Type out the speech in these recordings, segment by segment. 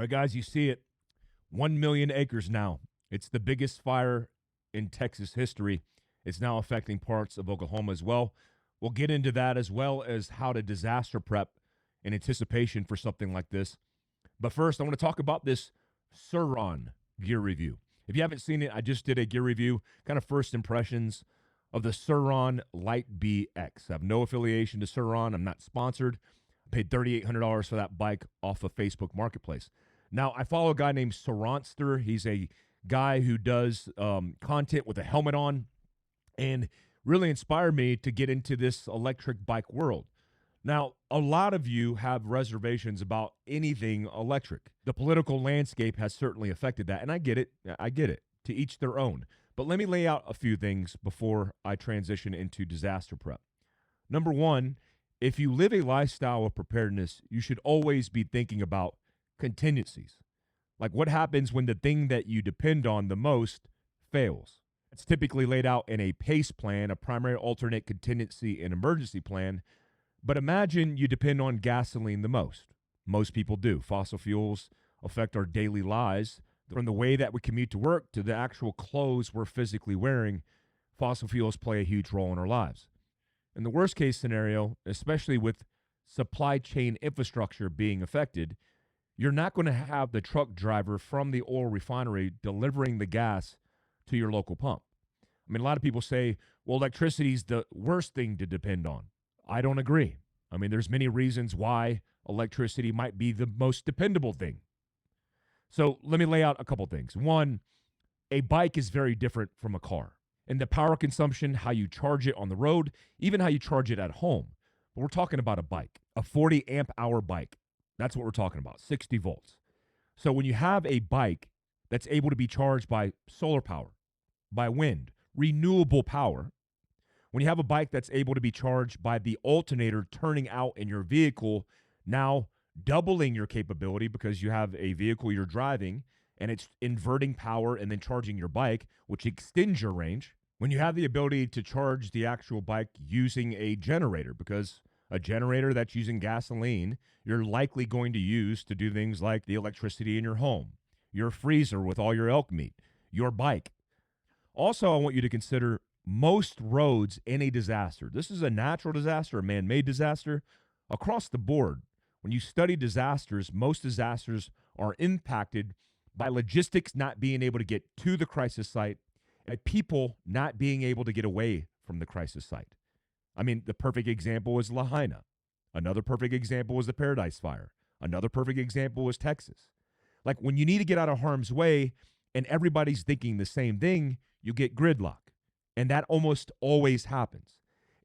All right, guys, you see it. 1 million acres now. It's the biggest fire in Texas history. It's now affecting parts of Oklahoma as well. We'll get into that as well as how to disaster prep in anticipation for something like this. But first, I want to talk about this Suron gear review. If you haven't seen it, I just did a gear review, kind of first impressions of the Suron Light BX. I have no affiliation to Suron. I'm not sponsored. I paid $3,800 for that bike off of Facebook Marketplace. Now, I follow a guy named Soronster. He's a guy who does content with a helmet on and really inspired me to get into this electric bike world. Now, a lot of you have reservations about anything electric. The political landscape has certainly affected that, and I get it. To each their own. But let me lay out a few things before I transition into disaster prep. Number one, if you live a lifestyle of preparedness, you should always be thinking about contingencies. Like what happens when the thing that you depend on the most fails? It's typically laid out in a PACE plan, a primary, alternate, contingency, and emergency plan. But imagine you depend on gasoline the most. Most people do. Fossil fuels affect our daily lives. From the way that we commute to work to the actual clothes we're physically wearing, fossil fuels play a huge role in our lives. In the worst case scenario, especially with supply chain infrastructure being affected, you're not going to have the truck driver from the oil refinery delivering the gas to your local pump. I mean, a lot of people say, well, electricity is the worst thing to depend on. I don't agree. I mean, there's many reasons why electricity might be the most dependable thing. So let me lay out a couple things. One, a bike is very different from a car. And the power consumption, how you charge it on the road, even how you charge it at home. But we're talking about a bike, a 40 amp hour bike. That's what we're talking about, 60 volts. So when you have a bike that's able to be charged by solar power, by wind, renewable power, when you have a bike that's able to be charged by the alternator turning out in your vehicle, now doubling your capability because you have a vehicle you're driving and it's inverting power and then charging your bike, which extends your range. When you have the ability to charge the actual bike using a generator, because a generator that's using gasoline, you're likely going to use to do things like the electricity in your home, your freezer with all your elk meat, your bike. Also, I want you to consider most roads in a disaster. This is a natural disaster, a man-made disaster. Across the board, when you study disasters, most disasters are impacted by logistics not being able to get to the crisis site, and people not being able to get away from the crisis site. I mean, the perfect example is Lahaina. Another perfect example is the Paradise Fire. Another perfect example is Texas. Like when you need to get out of harm's way and everybody's thinking the same thing, you get gridlock. And that almost always happens.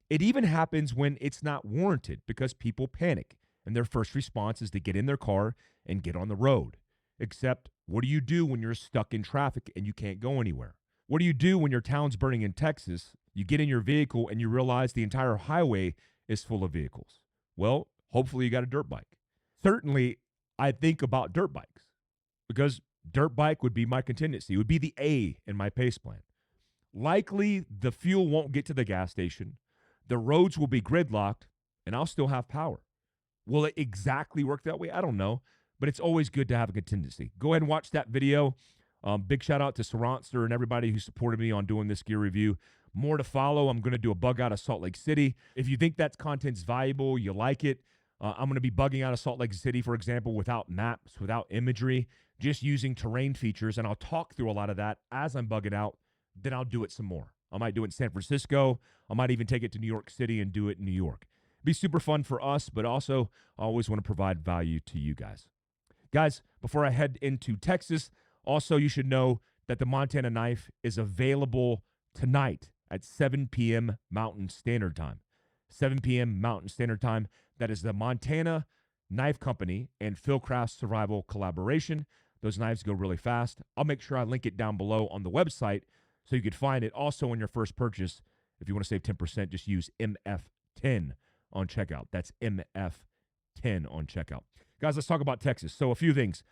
It even happens when it's not warranted because people panic and their first response is to get in their car and get on the road. Except, what do you do when you're stuck in traffic and you can't go anywhere? What do you do when your town's burning in Texas? You get in your vehicle and you realize the entire highway is full of vehicles. Well, hopefully you got a dirt bike. Certainly, I think about dirt bikes because dirt bike would be my contingency. It would be the A in my PACE plan. Likely, the fuel won't get to the gas station. The roads will be gridlocked, and I'll still have power. Will it exactly work that way? I don't know, but it's always good to have a contingency. Go ahead and watch that video. Big shout out to Soronster and everybody who supported me on doing this gear review. More to follow. I'm going to do a bug out of Salt Lake City. If you think that content's valuable, you like it, I'm going to be bugging out of Salt Lake City, for example, without maps, without imagery, just using terrain features, and I'll talk through a lot of that as I'm bugging out. Then I'll do it some more. I might do it in San Francisco. I might even take it to New York City and do it in New York. Be super fun for us, but also I always want to provide value to you guys. Guys, before I head into Texas, also you should know that the Montana knife is available tonight at 7 p.m. Mountain Standard Time. 7 p.m. Mountain Standard Time. That is the Montana Knife Company and Fieldcraft Survival collaboration. Those knives go really fast. I'll make sure I link it down below on the website so you could find it. Also, on your first purchase, if you want to save 10%, just use MF10 on checkout. That's MF10 on checkout. Guys, let's talk about Texas. So a few things.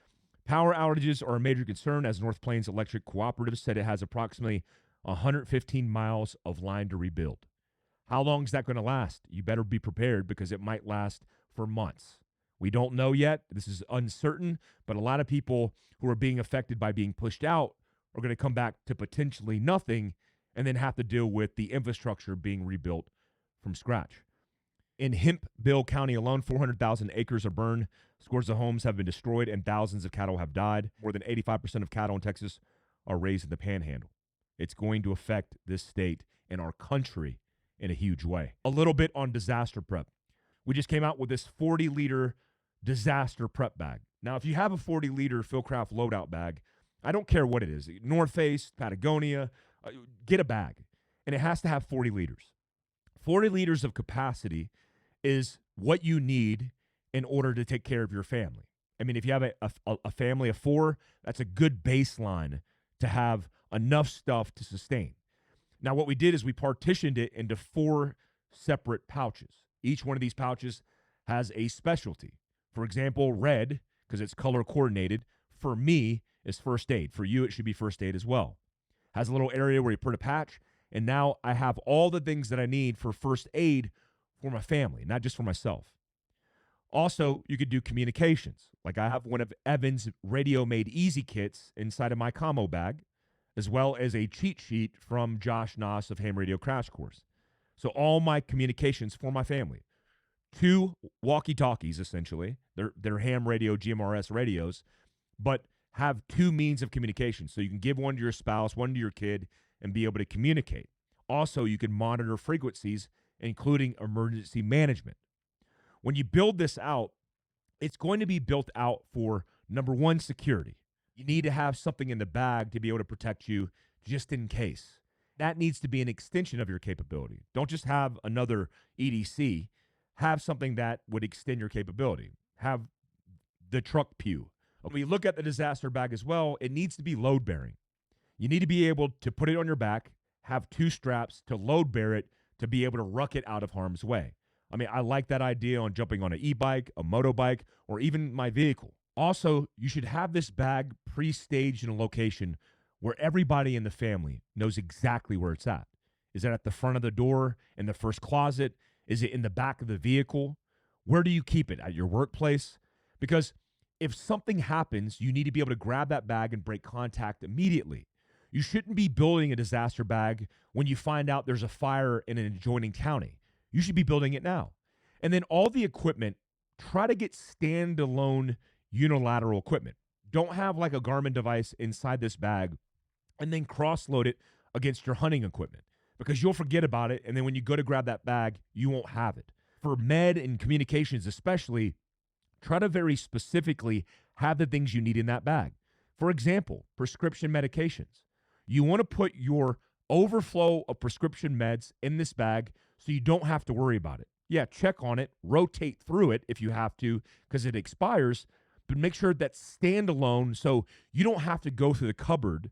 Power outages are a major concern, as North Plains Electric Cooperative said it has approximately 115 miles of line to rebuild. How long is that going to last? You better be prepared because it might last for months. We don't know yet. This is uncertain, but a lot of people who are being affected by being pushed out are going to come back to potentially nothing and then have to deal with the infrastructure being rebuilt from scratch. In Hempville County alone, 400,000 acres are burned, scores of homes have been destroyed, and thousands of cattle have died. More than 85% of cattle in Texas are raised in the panhandle. It's going to affect this state and our country in a huge way. A little bit on disaster prep. We just came out with this 40-liter disaster prep bag. Now, if you have a 40-liter Philcraft loadout bag, I don't care what it is, North Face, Patagonia, get a bag, and it has to have 40 liters. 40 liters of capacity is what you need in order to take care of your family. I mean, if you have a family of 4, that's a good baseline to have enough stuff to sustain. Now, what we did is we partitioned it into 4 separate pouches. Each one of these pouches has a specialty. For example, red, because it's color coordinated, for me is first aid. For you, it should be first aid as well. Has a little area where you put a patch, and now I have all the things that I need for first aid for my family, not just for myself. Also, you could do communications. Like I have one of Evan's Radio Made Easy kits inside of my commo bag, as well as a cheat sheet from Josh Noss of Ham Radio Crash Course. So all my communications for my family. 2 walkie-talkies, essentially. They're ham radio, GMRS radios, but have 2 means of communication. So you can give one to your spouse, one to your kid, and be able to communicate. Also, you can monitor frequencies, including emergency management. When you build this out, it's going to be built out for, number 1, security. You need to have something in the bag to be able to protect you just in case. That needs to be an extension of your capability. Don't just have another EDC. Have something that would extend your capability. Have the truck pew. When we look at the disaster bag as well, it needs to be load bearing. You need to be able to put it on your back, have 2 straps to load bear it to be able to ruck it out of harm's way. I mean, I like that idea on jumping on an e-bike, a motorbike, or even my vehicle. Also, you should have this bag pre-staged in a location where everybody in the family knows exactly where it's at. Is it at the front of the door, in the first closet? Is it in the back of the vehicle? Where do you keep it? At your workplace? Because if something happens, you need to be able to grab that bag and break contact immediately. You shouldn't be building a disaster bag when you find out there's a fire in an adjoining county. You should be building it now. And then all the equipment, try to get standalone unilateral equipment. Don't have like a Garmin device inside this bag and then cross-load it against your hunting equipment because you'll forget about it, and then when you go to grab that bag, you won't have it. For med and communications especially, try to very specifically have the things you need in that bag. For example, prescription medications. You want to put your overflow of prescription meds in this bag so you don't have to worry about it. Yeah, check on it, rotate through it if you have to because it expires, but make sure that's standalone so you don't have to go through the cupboard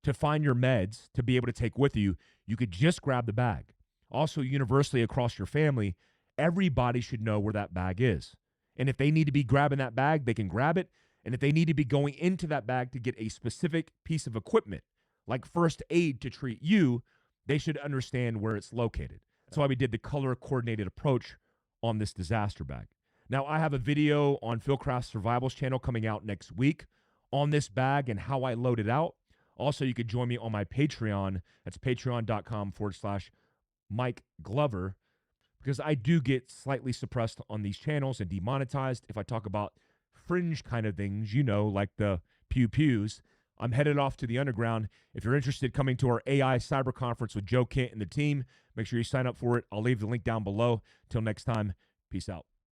to find your meds to be able to take with you. You could just grab the bag. Also, universally across your family, everybody should know where that bag is. And if they need to be grabbing that bag, they can grab it. And if they need to be going into that bag to get a specific piece of equipment, like first aid to treat you, they should understand where it's located. That's why we did the color-coordinated approach on this disaster bag. Now, I have a video on Philcraft's Survivals channel coming out next week on this bag and how I load it out. Also, you could join me on my Patreon. That's patreon.com/Mike Glover, because I do get slightly suppressed on these channels and demonetized if I talk about fringe kind of things, you know, like the pew-pews. I'm headed off to the underground. If you're interested coming to our AI Cyber Conference with Joe Kent and the team, make sure you sign up for it. I'll leave the link down below. Till next time, peace out.